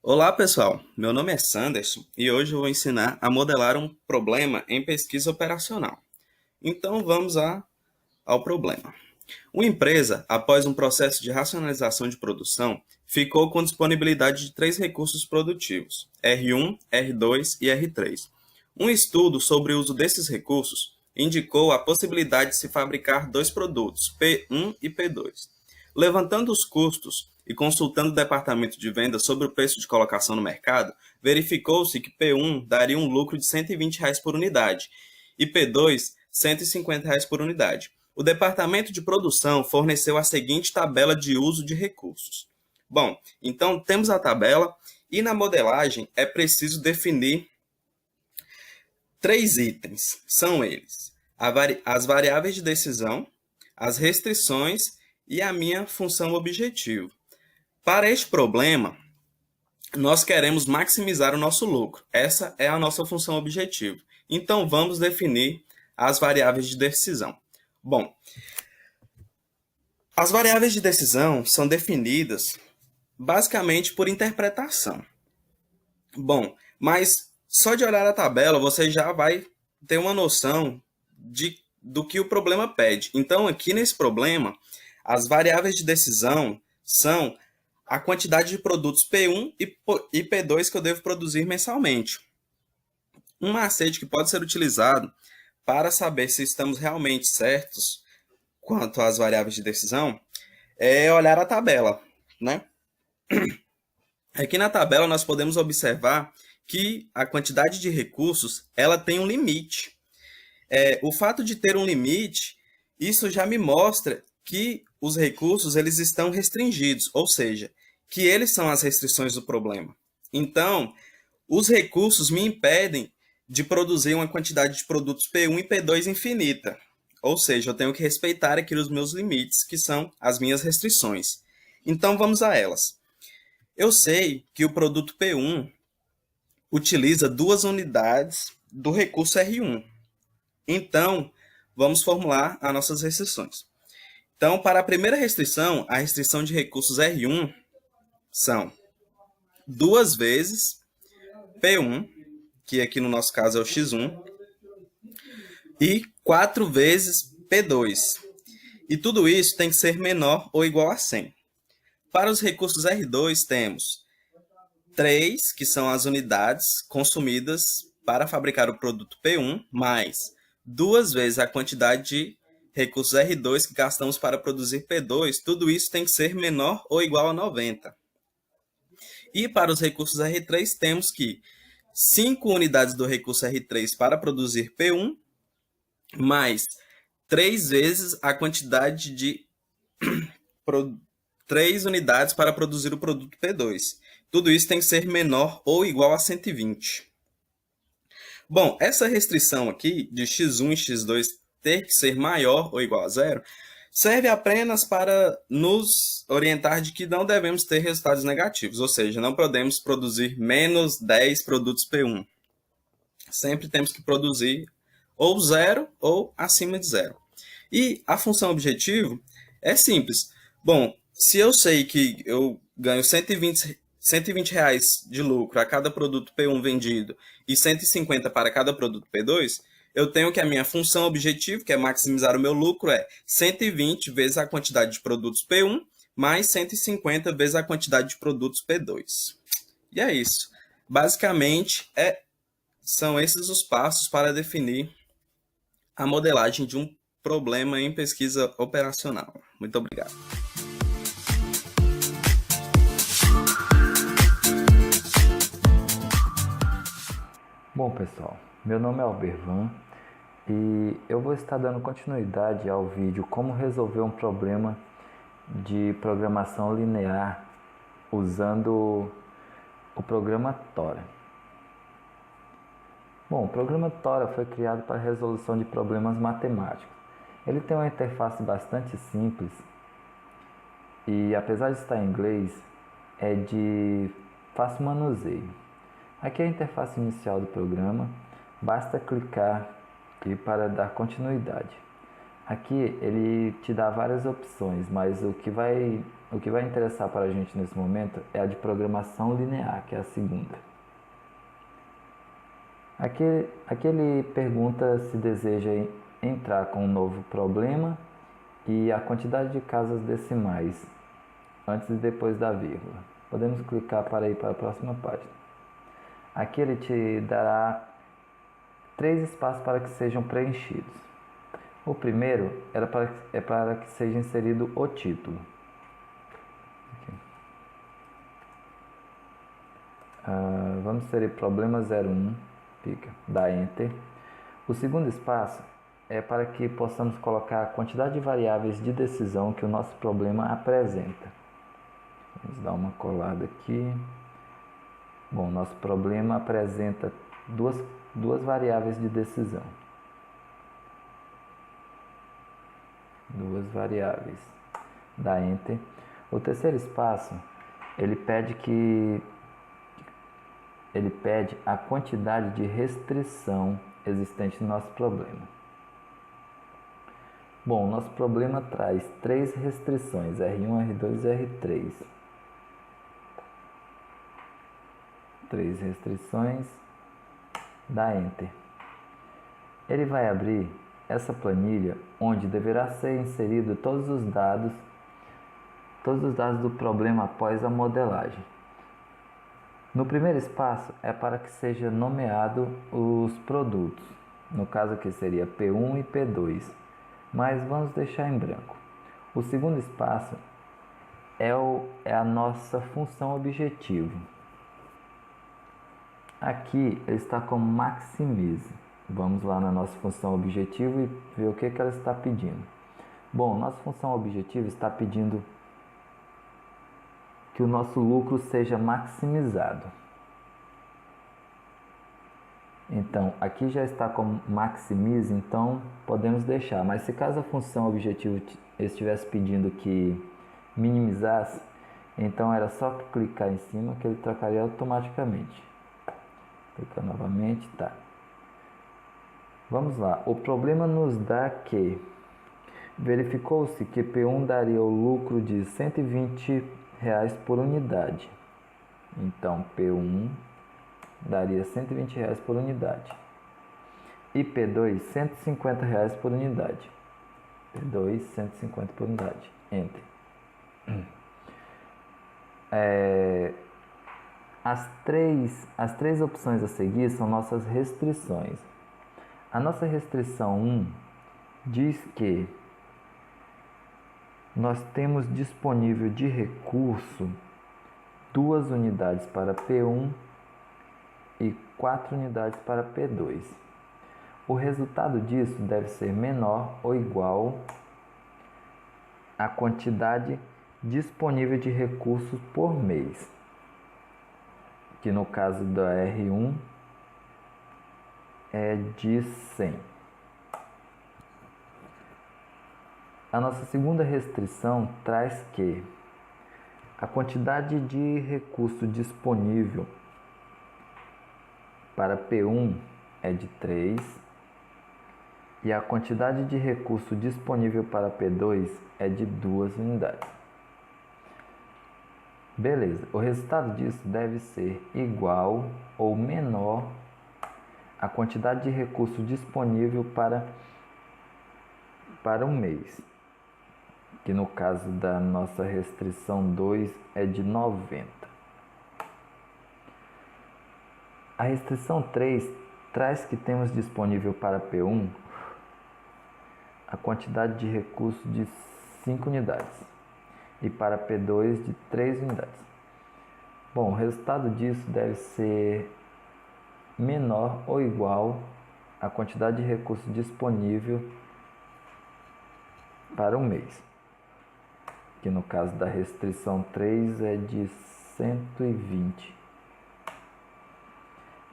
Olá, pessoal. Meu nome é Sanderson e hoje eu vou ensinar a modelar um problema em pesquisa operacional. Então ao problema. Uma empresa, após um processo de racionalização de produção, ficou com disponibilidade de três recursos produtivos, R1, R2 e R3. Um estudo sobre o uso desses recursos indicou a possibilidade de se fabricar dois produtos, P1 e P2. Levantando os custos e consultando o departamento de vendas sobre o preço de colocação no mercado, verificou-se que P1 daria um lucro de R$ 120 por unidade e P2 R$ 150 por unidade. O departamento de produção forneceu a seguinte tabela de uso de recursos. Bom, então temos a tabela e na modelagem é preciso definir três itens. São eles: as variáveis de decisão, as restrições e a minha função objetivo. Para este problema, nós queremos maximizar o nosso lucro. Essa é a nossa função objetivo. Então, vamos definir as variáveis de decisão. Bom, as variáveis de decisão são definidas basicamente por interpretação. Bom, mas só de olhar a tabela você já vai ter uma noção do que o problema pede. Então, aqui nesse problema, as variáveis de decisão são a quantidade de produtos P1 e P2 que eu devo produzir mensalmente. Um macete que pode ser utilizado para saber se estamos realmente certos quanto às variáveis de decisão é olhar a tabela, né? Aqui na tabela nós podemos observar que a quantidade de recursos ela tem um limite. O fato de ter um limite, isso já me mostra que os recursos eles estão restringidos, ou seja, que eles são as restrições do problema. Então, os recursos me impedem de produzir uma quantidade de produtos P1 e P2 infinita. Ou seja, eu tenho que respeitar aqui os meus limites, que são as minhas restrições. Então, vamos a elas. Eu sei que o produto P1 utiliza 2 unidades do recurso R1. Então, vamos formular as nossas restrições. Então, para a primeira restrição, a restrição de recursos R1 são 2 vezes P1, que aqui no nosso caso é o X1, e 4 vezes P2. E tudo isso tem que ser menor ou igual a 100. Para os recursos R2, temos 3, que são as unidades consumidas para fabricar o produto P1, mais 2 vezes a quantidade de recursos R2 que gastamos para produzir P2, tudo isso tem que ser menor ou igual a 90. E para os recursos R3, temos que 5 unidades do recurso R3 para produzir P1, mais 3 vezes a quantidade de 3 unidades para produzir o produto P2. Tudo isso tem que ser menor ou igual a 120. Bom, essa restrição aqui de x1 e x2 ter que ser maior ou igual a zero serve apenas para nos orientar de que não devemos ter resultados negativos, ou seja, não podemos produzir menos 10 produtos P1. Sempre temos que produzir ou zero ou acima de zero. E a função objetivo é simples. Bom, se eu sei que eu ganho 120 reais de lucro a cada produto P1 vendido e 150 para cada produto P2, eu tenho que a minha função objetivo, que é maximizar o meu lucro, é 120 vezes a quantidade de produtos P1 mais 150 vezes a quantidade de produtos P2. E é isso. Basicamente, são esses os passos para definir a modelagem de um problema em pesquisa operacional. Muito obrigado. Bom, pessoal, meu nome é Albervan e eu vou estar dando continuidade ao vídeo como resolver um problema de programação linear usando o programa Tora. Bom, o programa Tora foi criado para a resolução de problemas matemáticos. Ele tem uma interface bastante simples e, apesar de estar em inglês, é de fácil manuseio. Aqui é a interface inicial do programa, basta clicar aqui para dar continuidade. Aqui ele te dá várias opções, mas o que vai interessar para a gente nesse momento é a de programação linear, que é a segunda. Aqui ele pergunta se deseja entrar com um novo problema e a quantidade de casas decimais antes e depois da vírgula. Podemos clicar para ir para a próxima página. Aqui ele te dará 3 espaços para que sejam preenchidos. O primeiro é para que seja inserido o título. Vamos inserir problema 01, dá Enter. O segundo espaço é para que possamos colocar a quantidade de variáveis de decisão que o nosso problema apresenta. Vamos dar uma colada aqui. Bom, nosso problema apresenta duas variáveis de decisão. Duas variáveis. Dá Enter. O terceiro espaço, ele pede a quantidade de restrição existente no nosso problema. Bom, o nosso problema traz 3 restrições, R1, R2 e R3. 3 restrições, dá Enter. Ele vai abrir essa planilha onde deverá ser inserido todos os dados do problema após a modelagem. No primeiro espaço é para que seja nomeado os produtos, no caso aqui seria P1 e P2, mas vamos deixar em branco. O segundo espaço é a nossa função objetivo. Aqui ele está como maximize. Vamos lá na nossa função objetivo e ver o que ela está pedindo. Bom, nossa função objetivo está pedindo que o nosso lucro seja maximizado. Então, aqui já está como maximize, então podemos deixar. Mas se caso a função objetivo estivesse pedindo que minimizasse, então era só clicar em cima que ele trocaria automaticamente. Clicar novamente, tá. Vamos lá, o problema nos dá que verificou-se que P1 daria o lucro de R$120 por unidade. Então, P1 daria R$120 por unidade. E P2, R$150 por unidade. P2, 150 por unidade. Enter. As três opções a seguir são nossas restrições. A nossa restrição 1 diz que nós temos disponível de recurso 2 unidades para P1 e 4 unidades para P2. O resultado disso deve ser menor ou igual à quantidade disponível de recursos por mês, que no caso da R1 é de 100. A nossa segunda restrição traz que a quantidade de recurso disponível para P1 é de 3 e a quantidade de recurso disponível para P2 é de 2 unidades. Beleza, o resultado disso deve ser igual ou menor à quantidade de recurso disponível para um mês, que no caso da nossa restrição 2 é de 90. A restrição 3 traz que temos disponível para P1 a quantidade de recurso de 5 unidades e para P2 de 3 unidades. Bom, o resultado disso deve ser menor ou igual à quantidade de recurso disponível para um mês, que no caso da restrição 3 é de 120.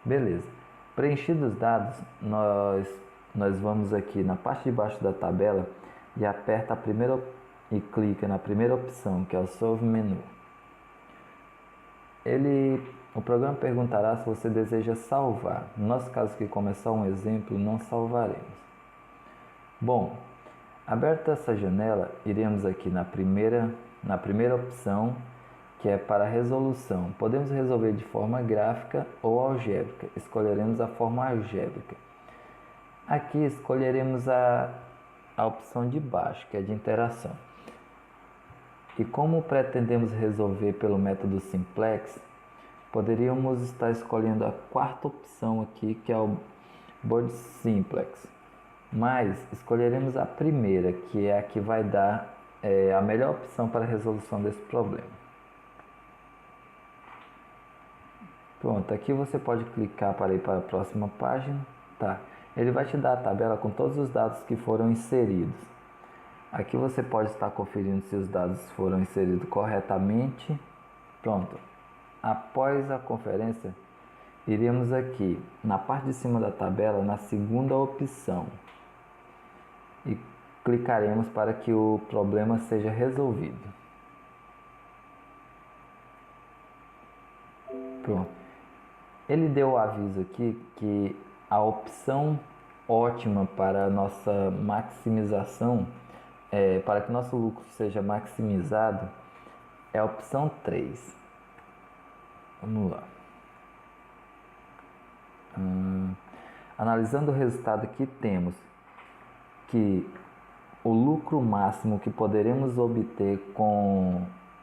Beleza. Preenchidos os dados, nós vamos aqui na parte de baixo da tabela e aperta e clica na primeira opção, que é o Solve Menu. O programa perguntará se você deseja salvar. No nosso caso aqui, como é só um exemplo, não salvaremos. Bom, Aberta essa janela, iremos aqui na primeira opção, que é para resolução. Podemos resolver de forma gráfica ou algébrica. Escolheremos a forma algébrica. Aqui escolheremos a opção de baixo, que é de interação. E como pretendemos resolver pelo método simplex, poderíamos estar escolhendo a quarta opção aqui, que é o board simplex. Mas escolheremos a primeira, que é a que vai dar a melhor opção para a resolução desse problema. Pronto, aqui você pode clicar para ir para a próxima página. Tá. Ele vai te dar a tabela com todos os dados que foram inseridos. Aqui você pode estar conferindo se os dados foram inseridos corretamente. Pronto. Após a conferência, iremos aqui na parte de cima da tabela, na segunda opção, e clicaremos para que o problema seja resolvido. Pronto. Ele deu o aviso aqui que a opção ótima para a nossa maximização, para que nosso lucro seja maximizado, é a opção 3. Vamos lá. Analisando o resultado aqui, temos que o lucro máximo que poderemos obter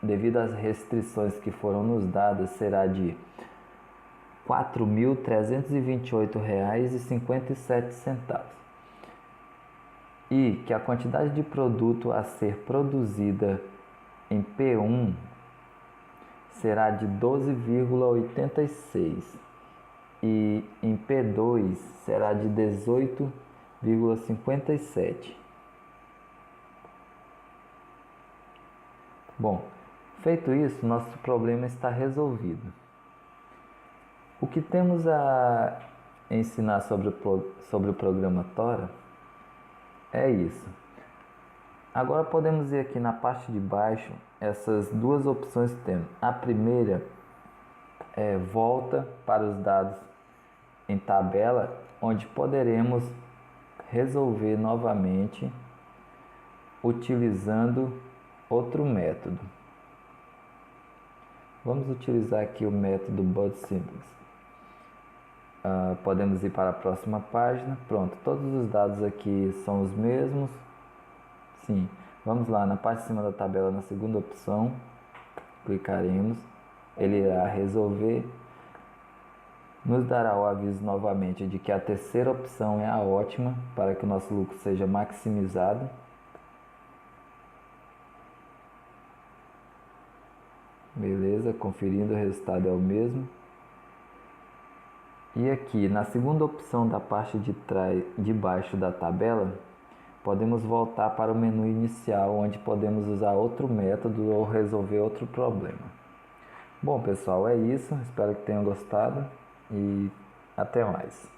devido às restrições que foram nos dadas será de R$ 4.328,57 e que a quantidade de produto a ser produzida em P1 será de 12,86 e em P2 será de 18,57. Bom, feito isso, nosso problema está resolvido. O que temos a ensinar sobre o programa Tora é isso. Agora podemos ir aqui na parte de baixo, essas duas opções que temos. A primeira é volta para os dados em tabela, onde poderemos resolver novamente utilizando outro método. Vamos utilizar aqui o método Board Simplex. Podemos ir para a próxima página. Pronto, todos os dados aqui são os mesmos. Sim, vamos lá na parte de cima da tabela, na segunda opção, clicaremos, ele irá resolver, nos dará o aviso novamente de que a terceira opção é a ótima para que o nosso lucro seja maximizado. Beleza, conferindo, o resultado é o mesmo. E aqui na segunda opção da parte de baixo da tabela, podemos voltar para o menu inicial, onde podemos usar outro método ou resolver outro problema. Bom, pessoal, é isso. Espero que tenham gostado e até mais.